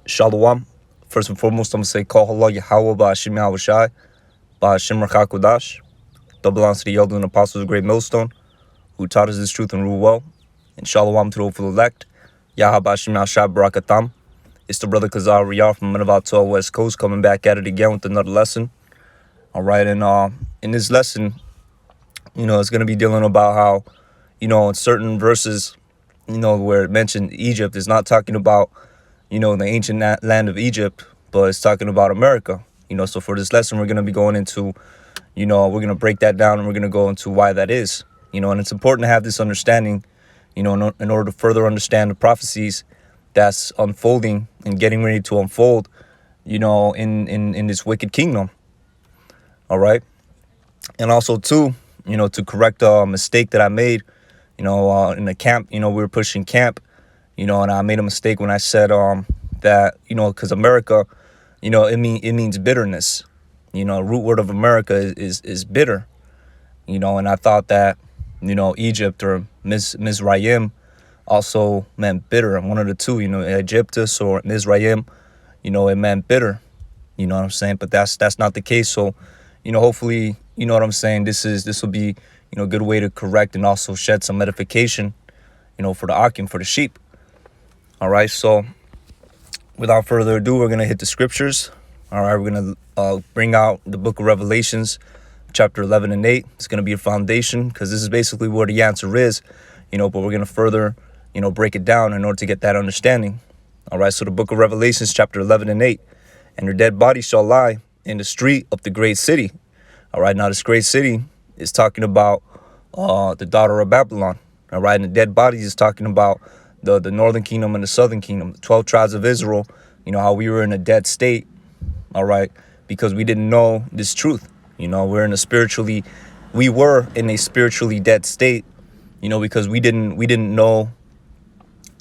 Shalom. First and foremost, I'm going to say, call halal YAHAWAH YAHAWASHI, Hashem Rakakudash. That belongs to the elders and apostles of Great Millstone, who taught us this truth and rule well. And shalom to the hopeful elect. YAHAWASHI Barakatam. It's the brother Kazar Riyar from Manavato West Coast, coming back at it again with another lesson. All right, and in this lesson, it's going to be dealing about how, in certain verses, where it mentioned Egypt, is not talking about, the ancient land of Egypt, but it's talking about America. So for this lesson, we're going to be going into, we're going to break that down, and we're going to go into why that is. And it's important to have this understanding, in order to further understand the prophecies that's unfolding and getting ready to unfold, in this wicked kingdom. All right. And also, too, to correct a mistake that I made, in the camp, we were pushing camp, and I made a mistake when I said that, because America, it means bitterness. Root word of America is bitter, and I thought that, Egypt or Mizraim also meant bitter. And one of the two, Egyptus or Mizraim, it meant bitter. You know what I'm saying? But that's not the case. So, hopefully, what I'm saying, this will be, a good way to correct and also shed some edification, for the Akim, for the sheep. All right. So without further ado, we're going to hit the scriptures. All right. We're going to bring out the book of Revelations, chapter 11 and 8. It's going to be a foundation, because this is basically where the answer is, but we're going to further, break it down in order to get that understanding. All right. So the book of Revelations, chapter 11 and 8, and her dead body shall lie in the street of the great city. All right. Now, this great city is talking about the daughter of Babylon. All right. And the dead bodies is talking about the northern kingdom and the southern kingdom, the 12 tribes of Israel, how we were in a dead state. All right. Because we didn't know this truth. We were in a spiritually dead state, because we didn't know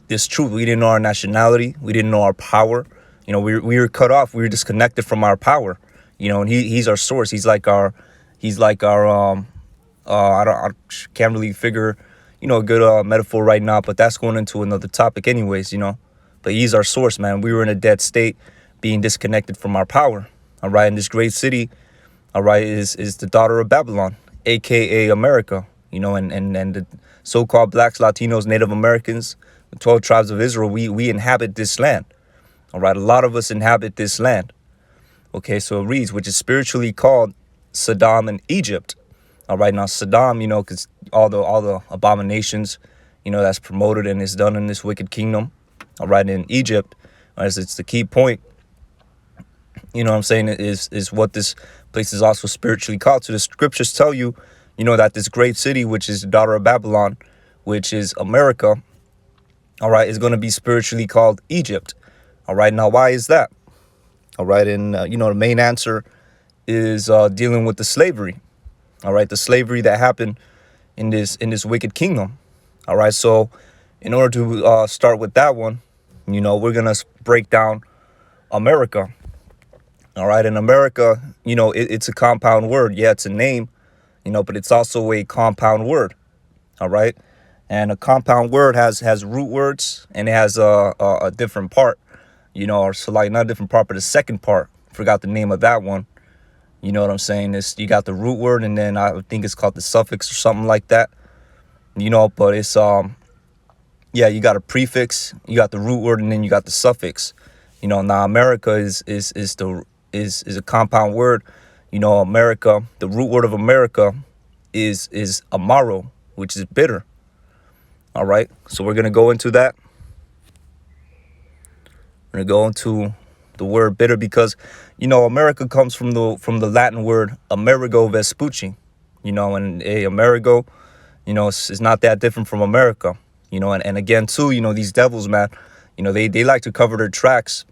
this truth. We didn't know our nationality. We didn't know our power. We were cut off. We were disconnected from our power, and he's our source. He's like our I can't really figure, a good metaphor right now, but that's going into another topic anyways, but he's our source, man. We were in a dead state, being disconnected from our power. All right. And this great city, all right, is the daughter of Babylon, aka America, and the so-called blacks, Latinos, Native Americans, the 12 tribes of Israel. We inhabit this land. All right. A lot of us inhabit this land. Okay. So it reads, which is spiritually called Saddam and Egypt. All right. Now, Saddam, because all the abominations, that's promoted and is done in this wicked kingdom. All right. In Egypt, as it's the key point, what I'm saying, is what this place is also spiritually called. So the scriptures tell you, that this great city, which is the daughter of Babylon, which is America, all right, is going to be spiritually called Egypt. All right. Now, why is that? All right. And, the main answer is dealing with the slavery. All right. The slavery that happened in this wicked kingdom. All right. So in order to start with that one, we're going to break down America. All right. And America, it's a compound word. Yeah, it's a name, but it's also a compound word. All right. And a compound word has root words, and it has a different part, or so like not a different part, but a second part. Forgot the name of that one. You know what I'm saying? You got the root word, and then I think it's called the suffix or something like that. But it's you got a prefix, you got the root word, and then you got the suffix. Now America is a compound word. America, the root word of America is amaro, which is bitter. All right. So we're gonna go into that. We're gonna go into the word bitter, because America comes from the Latin word Amerigo Vespucci, and Amerigo, is not that different from America, and again too, these devils, man, they like to cover their tracks,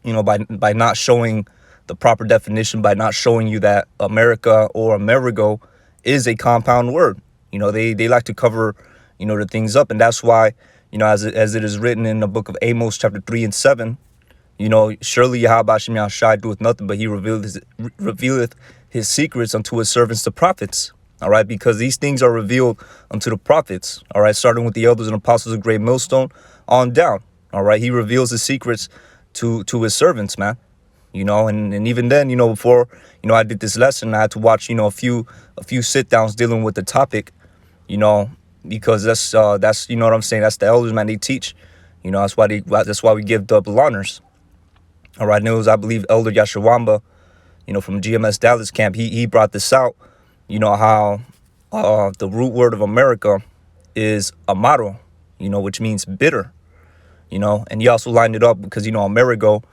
by not showing the proper definition, by not showing you that America or Amerigo is a compound word. They like to cover, the things up, and that's why, as it is written in the book of Amos, chapter 3 and 7. Surely YAHAWASHI doeth nothing, but he revealeth his secrets unto his servants, the prophets. All right, because these things are revealed unto the prophets. All right, starting with the elders and apostles of Great Millstone on down. All right, he reveals his secrets to his servants, man. And even then, before, I did this lesson, I had to watch, a few sit downs dealing with the topic, because that's, what I'm saying. That's the elders, man. They teach, that's why we give double honors. All right. And it was, I believe, Elder Yashawamba, from GMS Dallas camp. He brought this out, how the root word of America is amaro, which means bitter, and he also lined it up because, Amerigo,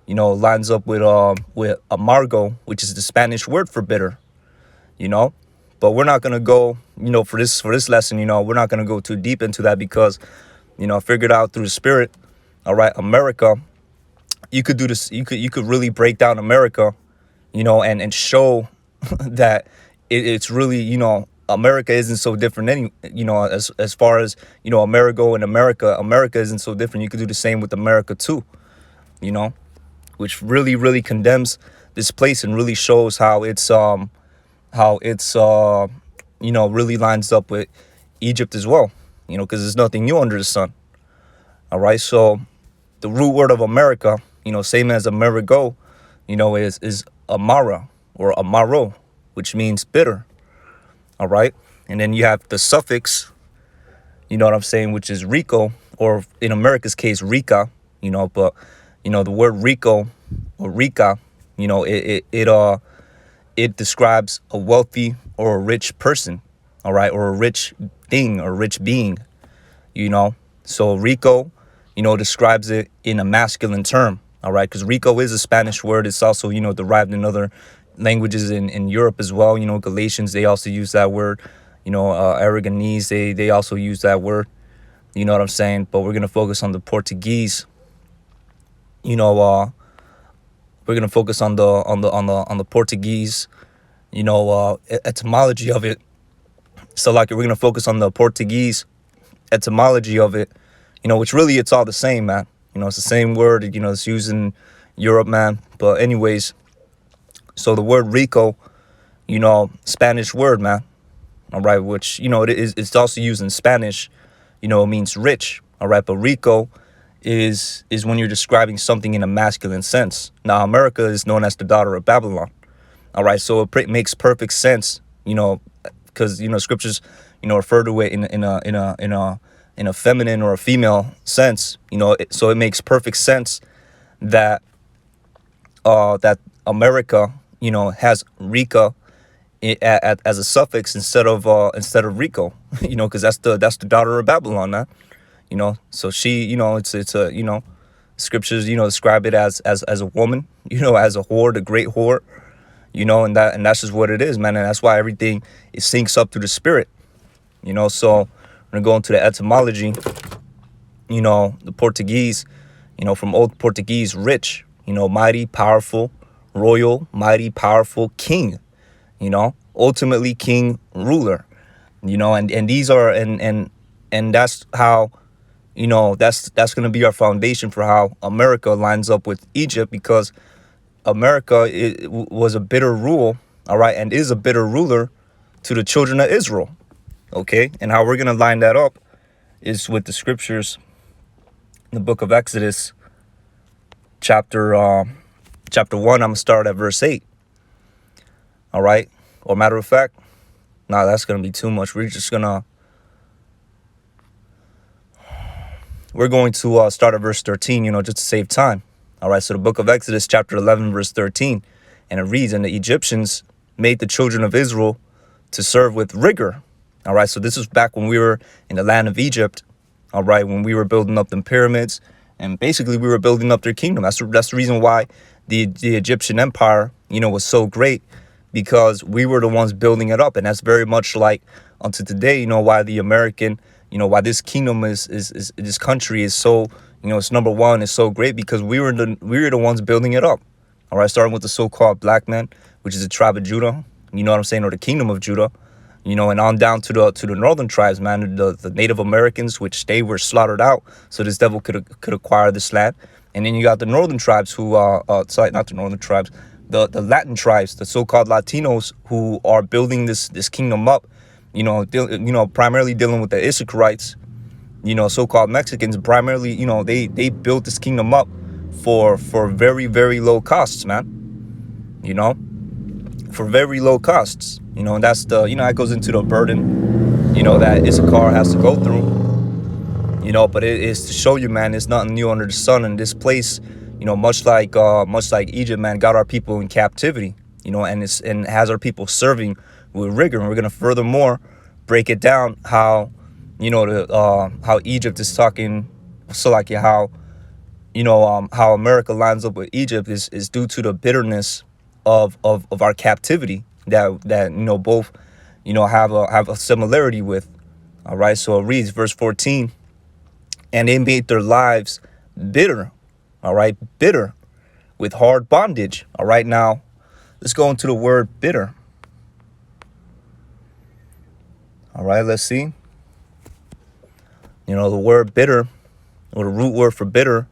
lines up with amargo, which is the Spanish word for bitter, but we're not going to go, for this lesson, we're not going to go too deep into that because, I figured out through the Spirit. All right. America, you could do this. You could really break down America, and show that it's really, America isn't so different as far as, Amerigo and America isn't so different. You could do the same with America too, which really, really condemns this place and really shows how it's really lines up with Egypt as well, because there's nothing new under the sun. All right. So the root word of America, same as Amerigo, is amara or amaro, which means bitter. All right. And then you have the suffix, which is rico, or in America's case, rica, but, the word rico or rica, it describes a wealthy or a rich person. All right. Or a rich thing or rich being, so rico, describes it in a masculine term. All right. Because rico is a Spanish word. It's also, derived in other languages in Europe as well. Galatians, they also use that word. Aragonese, they also use that word. You know what I'm saying? But we're going to focus on the Portuguese. We're going to focus on the Portuguese, etymology of it. So like we're going to focus on the Portuguese etymology of it, which really it's all the same, man. It's the same word, it's used in Europe, man. But anyways, so the word rico, Spanish word, man. All right, which, it's also used in Spanish, it means rich. All right, but rico is when you're describing something in a masculine sense. Now, America is known as the daughter of Babylon. All right, so it makes perfect sense, because, scriptures, refer to it in a feminine or a female sense, so it makes perfect sense that that America, has Rica as a suffix instead of Rico, because that's the daughter of Babylon, man. So she, it's a, scriptures, describe it as a woman, as a whore, the great whore, and that's just what it is, man. And that's why everything, it syncs up to the Spirit, so we're going to go into the etymology, the Portuguese, from Old Portuguese, rich, mighty, powerful, royal, mighty, powerful, king, ultimately king, ruler, and these are, and that's how, that's going to be our foundation for how America lines up with Egypt, because America was a bitter rule, all right, and is a bitter ruler to the children of Israel, okay? And how we're going to line that up is with the scriptures in the book of Exodus, chapter 1. I'm going to start at verse 8, all right? Or matter of fact, nah, that's going to be too much. We're going to start at verse 13, just to save time. All right, so the book of Exodus, chapter 11, verse 13, and it reads, "And the Egyptians made the children of Israel to serve with rigor." All right, so this was back when we were in the land of Egypt, all right, when we were building up them pyramids, and basically we were building up their kingdom. That's the reason why the Egyptian empire, was so great, because we were the ones building it up. And that's very much like unto today, why the American, why this kingdom is this country is so, it's number one, is so great, because we were the ones building it up. All right, starting with the so-called black man, which is the tribe of Judah, you know what I'm saying, or the kingdom of Judah, and on down to the northern tribes, man, the Native Americans, which they were slaughtered out, so this devil could acquire this land. And then you got the northern tribes who sorry, not the northern tribes, the Latin tribes, the so-called Latinos, who are building this kingdom up, primarily dealing with the Issacharites, so-called Mexicans, primarily, they built this kingdom up, for very, very low costs, man. You know, for very low costs. You know, and that's the, you know, that goes into the burden, you know, that Issachar has to go through. You know, but it is to show you, man, it's nothing new under the sun. And this place, you know, much like Egypt, man, got our people in captivity, you know, and has our people serving with rigor. And we're gonna furthermore break it down how, you know, how Egypt is talking, so like how, you know, how America lines up with Egypt is due to the bitterness of our captivity that you know, both, you know, have a similarity with. All right, so it reads verse 14. And they made their lives bitter, all right, bitter with hard bondage. All right, now let's go into the word bitter. All right, let's see. You know, the word bitter, or the root word for bitter,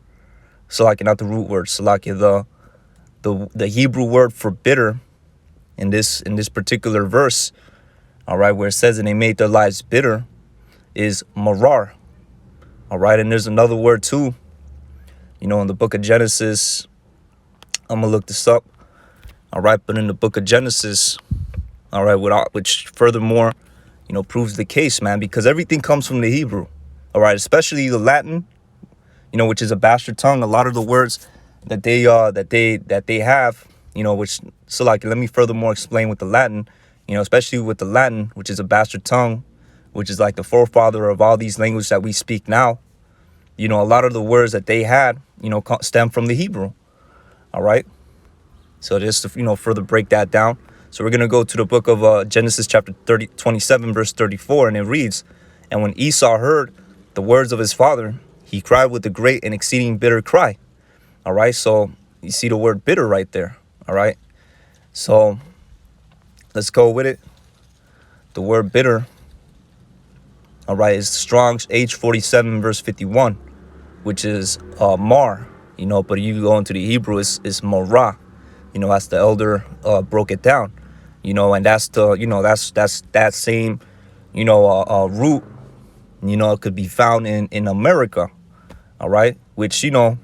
Salakia, not the root word, Salakia, the Hebrew word for bitter in this particular verse, all right, where it says, and they made their lives bitter, is marar. All right, and there's another word too, you know, in the book of Genesis. I'm gonna look this up. All right, but in the book of Genesis, all right, which furthermore, you know, proves the case, man, because everything comes from the Hebrew. All right, especially the Latin, you know, which is a bastard tongue. A lot of the words that they have, you know, which, so like, let me furthermore explain with the Latin, you know, especially with the Latin, which is a bastard tongue, which is like the forefather of all these languages that we speak now. You know, a lot of the words that they had, you know, stem from the Hebrew. All right. So just to, you know, further break that down. So we're going to go to the book of Genesis chapter 27, verse 34. And it reads, and when Esau heard the words of his father, he cried with a great and exceeding bitter cry. All right. So you see the word bitter right there. All right. So let's go with it. The word bitter, all right, is Strong's H47, verse 51, which is mar, you know, but you go into the Hebrew, is marah, you know, as the elder broke it down, you know, and that's the, you know, that's that same, you know, root, you know, it could be found in America, all right, which, you know,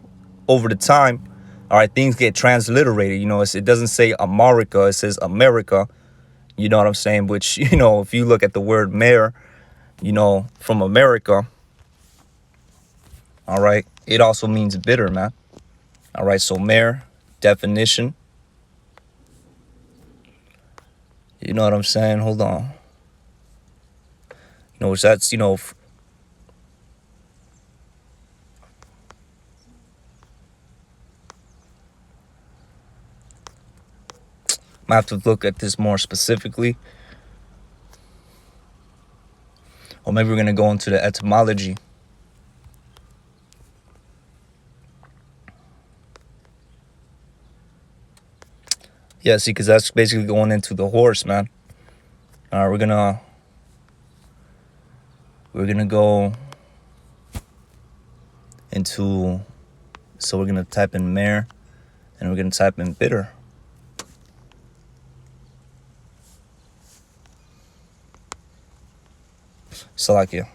over the time, all right, things get transliterated, you know, it doesn't say America, it says America, you know what I'm saying, which, you know, if you look at the word mare, you know, from America, all right, it also means bitter, man. All right, so mare, definition. You know what I'm saying? Hold on. You know, which that's, you know, I have to look at this more specifically. Or maybe we're going to go into the etymology. Yeah, see, because that's basically going into the horse, man. All right, we're gonna go into, so we're gonna type in mare, and we're gonna type in bitter. Salakia.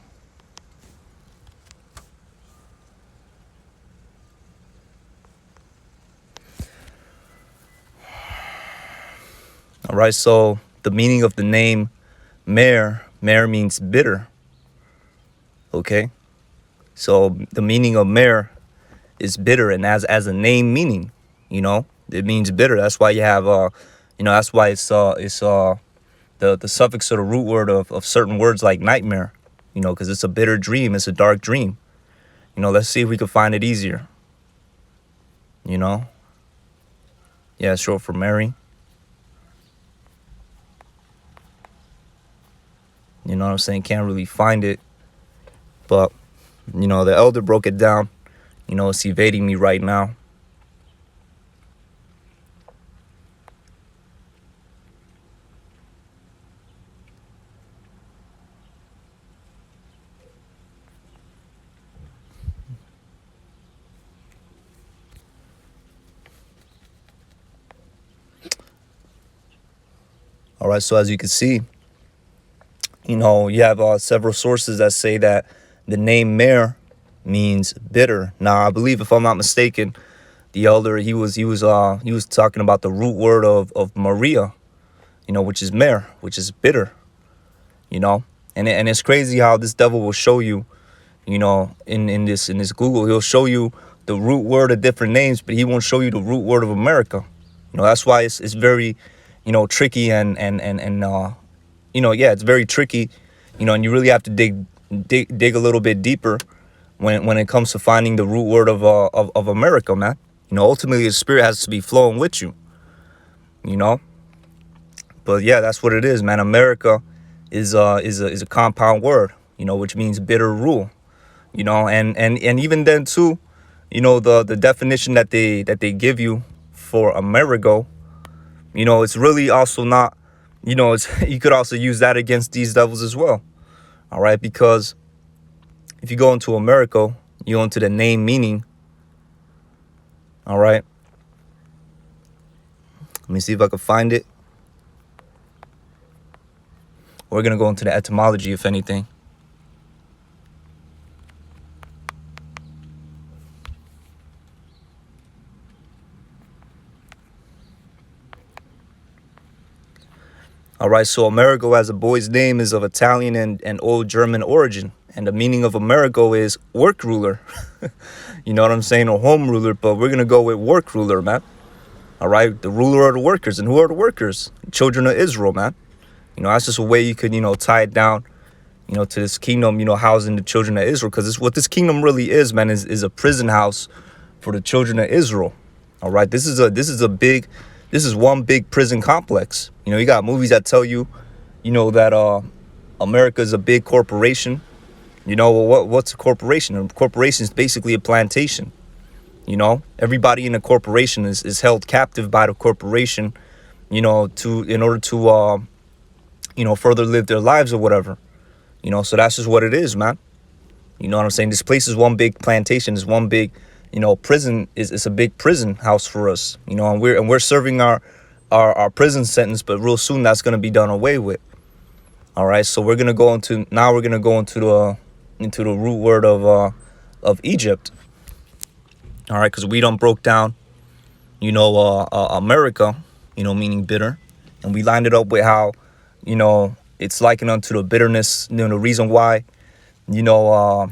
All right, so the meaning of the name mare means bitter. Okay, so the meaning of mare is bitter, and as a name meaning, you know, it means bitter. That's why you have you know, that's why it's the suffix or the root word of certain words like nightmare, you know, because it's a bitter dream, it's a dark dream. You know, let's see if we can find it easier. You know, yeah, short for Mary. You know what I'm saying? Can't really find it. But, you know, the elder broke it down. You know, it's evading me right now. All right, so as you can see, you know, you have several sources that say that the name Mer means bitter. Now, I believe, if I'm not mistaken, the elder, he was talking about the root word of Maria, which is mer, which is bitter, and it's crazy how this devil will show you, in this Google, he'll show you the root word of different names, but he won't show you the root word of America. That's why it's very, tricky and yeah, it's very tricky, and you really have to dig a little bit deeper when it comes to finding the root word of America, man. Ultimately the spirit has to be flowing with you, But yeah, that's what it is, man. America is a compound word, which means bitter rule, and even then too, the definition that they give you for Amerigo, it's really also not, it's you could also use that against these devils as well. All right, because if you go into Americo, you go into the name meaning. All right, let me see if I can find it. We're gonna go into the etymology, if anything. All right, so Amerigo as a boy's name is of Italian and Old German origin. And the meaning of Amerigo is work ruler. You know what I'm saying? Or home ruler, but we're going to go with work ruler, man. All right, the ruler of the workers. And who are the workers? Children of Israel, man. That's just a way you could, tie it down, to this kingdom, housing the children of Israel. Because what this kingdom really is, man, is a prison house for the children of Israel. All right, this is one big prison complex. You got movies that tell you, that America is a big corporation. What's a corporation? A corporation is basically a plantation. Everybody in a corporation is held captive by the corporation, in order to, further live their lives or whatever. So that's just what it is, man. You know what I'm saying? This place is one big plantation. Is one big, prison. It's a big prison house for us. And we're serving our prison sentence, but real soon that's gonna be done away with. All right, so we're gonna go into the root word of Egypt. All right, because we done broke down, America, meaning bitter, and we lined it up with how, it's likened unto the bitterness. The reason why, the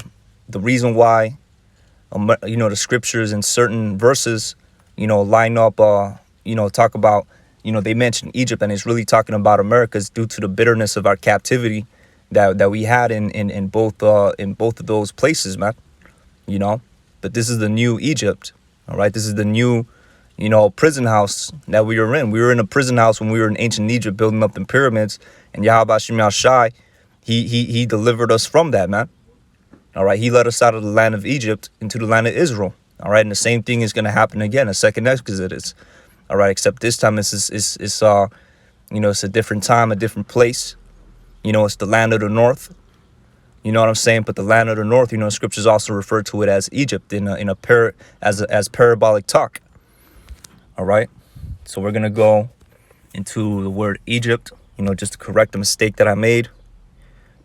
scriptures in certain verses, line up, talk about, they mention Egypt, and it's really talking about America is due to the bitterness of our captivity that we had in both of those places, man. But this is the new Egypt. All right, this is the new, prison house that we were in. We were in a prison house when we were in ancient Egypt building up the pyramids, and YAHAWASHI, he delivered us from that, man. All right, he led us out of the land of Egypt into the land of Israel. All right, and the same thing is going to happen again, a second exodus. All right, except this time it's a different time, a different place. It's the land of the north. You know what I'm saying? But the land of the north, scriptures also refer to it as Egypt as parabolic talk. All right, so we're gonna go into the word Egypt. Just to correct the mistake that I made.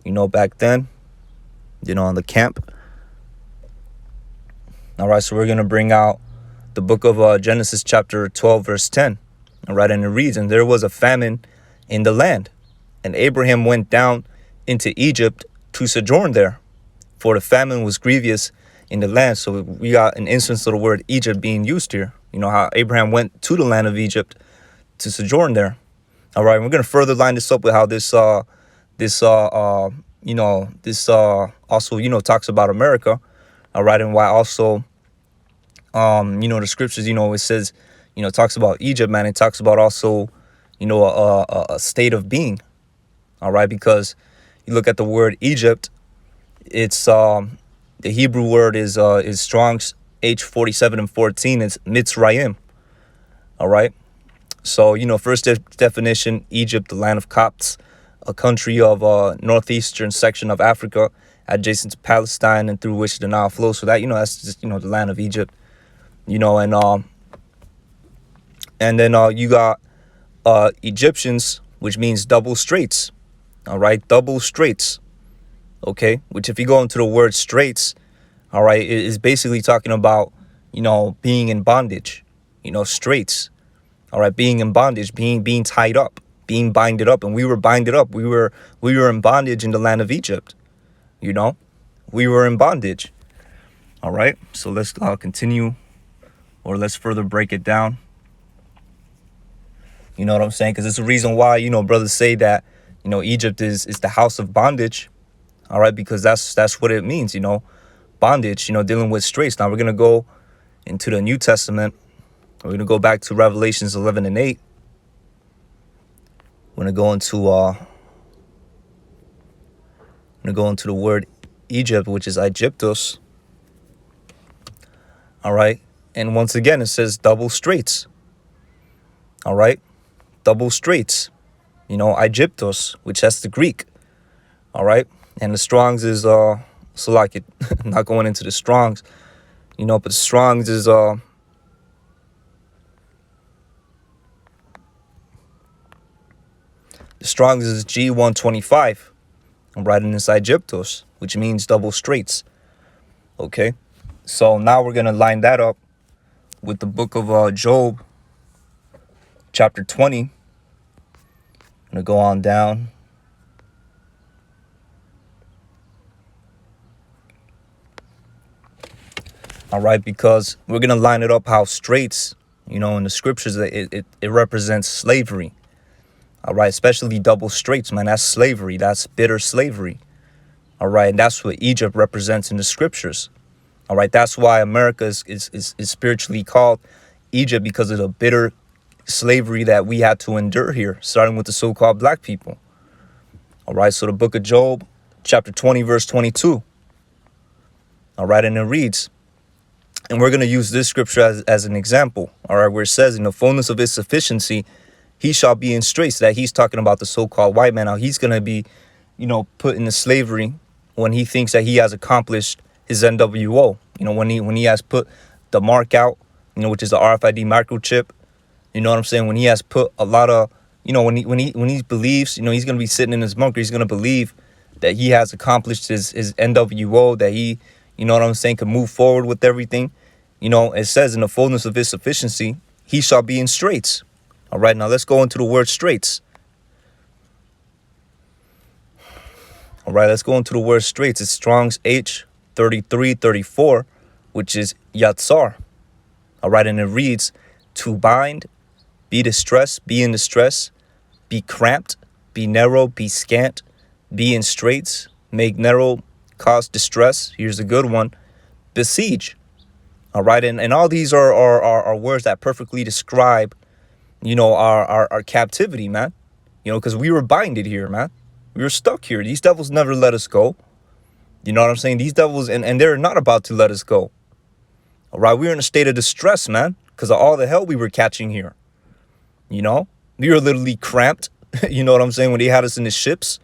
Back then. On the camp. All right, so we're gonna bring out the book of Genesis chapter 12, verse 10. All right, and it reads, "And there was a famine in the land, and Abraham went down into Egypt to sojourn there, for the famine was grievous in the land." So we got an instance of the word Egypt being used here. How Abraham went to the land of Egypt to sojourn there. All right, we're going to further line this up with how this also, talks about America. All right, and why also, the scriptures, it says, talks about Egypt, man. It talks about also, a state of being. All right, because you look at the word Egypt, it's the Hebrew word is Strong's H47 and 14. It's Mitzrayim. All right. So, first definition, Egypt, the land of Copts, a country of northeastern section of Africa, adjacent to Palestine and through which the Nile flows. So that, that's just, the land of Egypt, and then you got Egyptians, which means double straits. All right, double straits. Okay, which if you go into the word straits, all right, it is basically talking about, being in bondage, straits. All right, being in bondage, being tied up, being binded up, and we were binded up. We were in bondage in the land of Egypt. We were in bondage. All right, so let's continue, or let's further break it down. You know what I'm saying? Because it's the reason why brothers say that Egypt is the house of bondage. All right, because that's what it means. Bondage. Dealing with straits. Now we're gonna go into the New Testament. We're going to go back to Revelations 11 and 8. We're going to go into the word Egypt, which is Egyptos. All right. And once again, it says double straits. All right. Double straits. Egyptos, which that's the Greek. All right. And the Strong's is, so like it, I'm not going into the Strong's, but the Strong's is, the Strong's is G125. I'm writing this Egyptos, which means double straits. Okay, so now we're gonna line that up with the book of Job, chapter 20. I'm gonna go on down. All right, because we're gonna line it up how straits, in the scriptures, it represents slavery. All right, especially double straits, man. That's slavery. That's bitter slavery. All right, and that's what Egypt represents in the scriptures. All right, that's why America is spiritually called Egypt, because of the bitter slavery that we had to endure here, starting with the so-called black people. All right, so the book of Job, chapter 20, verse 22. All right, and it reads, and we're going to use this scripture as an example. All right, where it says, in the fullness of his sufficiency, he shall be in straits. That he's talking about the so-called white man. How he's going to be, put into slavery when he thinks that he has accomplished his NWO. When he has put the mark out, which is the RFID microchip. You know what I'm saying? When he has put a lot of, when he believes, he's going to be sitting in his bunker. He's going to believe that he has accomplished his NWO, that he, can move forward with everything. It says in the fullness of his sufficiency, he shall be in straits. All right, now let's go into the word straits. All right, let's go into the word straits. It's Strong's H3334, which is yatsar. All right, and it reads, to bind, be distressed, be in distress, be cramped, be narrow, be scant, be in straits, make narrow, cause distress. Here's a good one, besiege. All right, and all these are words that perfectly describe our captivity, man. Because we were binded here, man. We were stuck here. These devils never let us go. You know what I'm saying? These devils, and they're not about to let us go. All right, we were in a state of distress, man, because of all the hell we were catching here. We were literally cramped. You know what I'm saying? When they had us in the ships,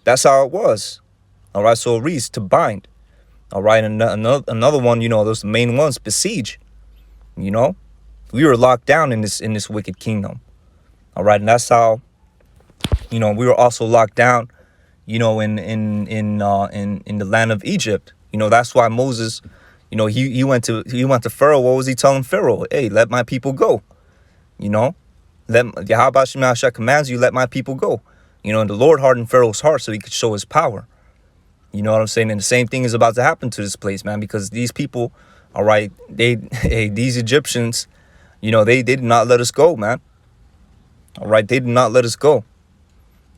that's how it was. All right, so it reads to bind. All right, and another one, those main ones, besiege. We were locked down in this wicked kingdom. All right, and that's how, we were also locked down, in the land of Egypt. That's why Moses, he went to Pharaoh. What was he telling Pharaoh? Hey, let my people go. Let YAHAWASHI commands you, let my people go. And the Lord hardened Pharaoh's heart so he could show his power. You know what I'm saying? And the same thing is about to happen to this place, man, because these people, all right, these Egyptians, they did not let us go, man. All right, they did not let us go.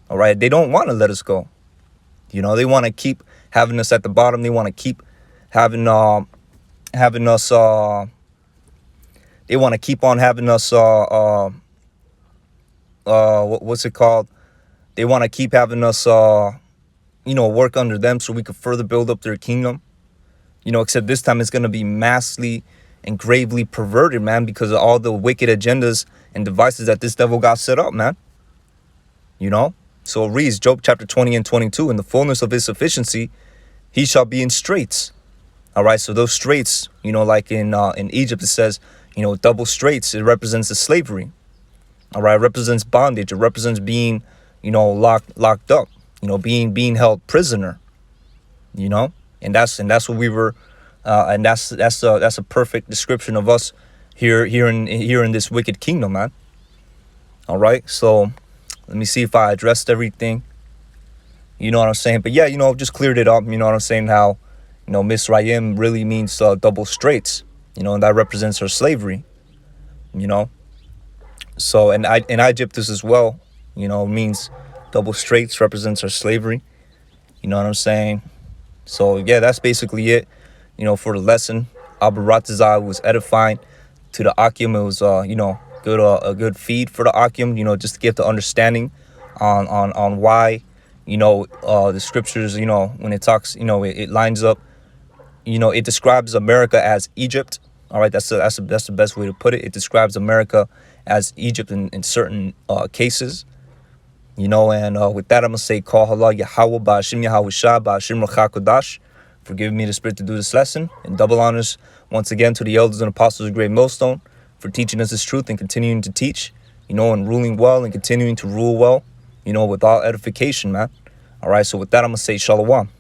All right, they don't want to let us go. They want to keep having us at the bottom. They want to keep having us. They want to keep on having us. What's it called? They want to keep having us. Work under them so we could further build up their kingdom. Except this time it's going to be massively and gravely perverted, man, because of all the wicked agendas and devices that this devil got set up, man. So it reads, Job chapter 20 and 22, in the fullness of his sufficiency, he shall be in straits. All right, so those straits, like in Egypt, it says, double straits, it represents the slavery. All right, it represents bondage. It represents being, locked up, being held prisoner, and that's what we were And that's a perfect description of us here in this wicked kingdom, man. All right, so let me see if I addressed everything. You know what I'm saying? But yeah, just cleared it up. You know what I'm saying? How, Misraim really means double straights. And that represents her slavery. So and in Egyptus as well, means double straights, represents her slavery. You know what I'm saying? So yeah, that's basically it. For the lesson, Abaratazai was edifying to the Akim. It was good a good feed for the Akim. Just to give the understanding on why the scriptures. When it talks, it lines up. It describes America as Egypt. All right, that's the best way to put it. It describes America as Egypt in certain cases. And with that, I'm gonna say, call halal Yahawah ba'ashim Yahawashai ba'ashim Rachakodash for giving me the spirit to do this lesson. And double honors once again to the elders and apostles of Great Millstone for teaching us this truth and continuing to teach, and ruling well and continuing to rule well, with all edification, man. All right, so with that, I'm gonna say shalom.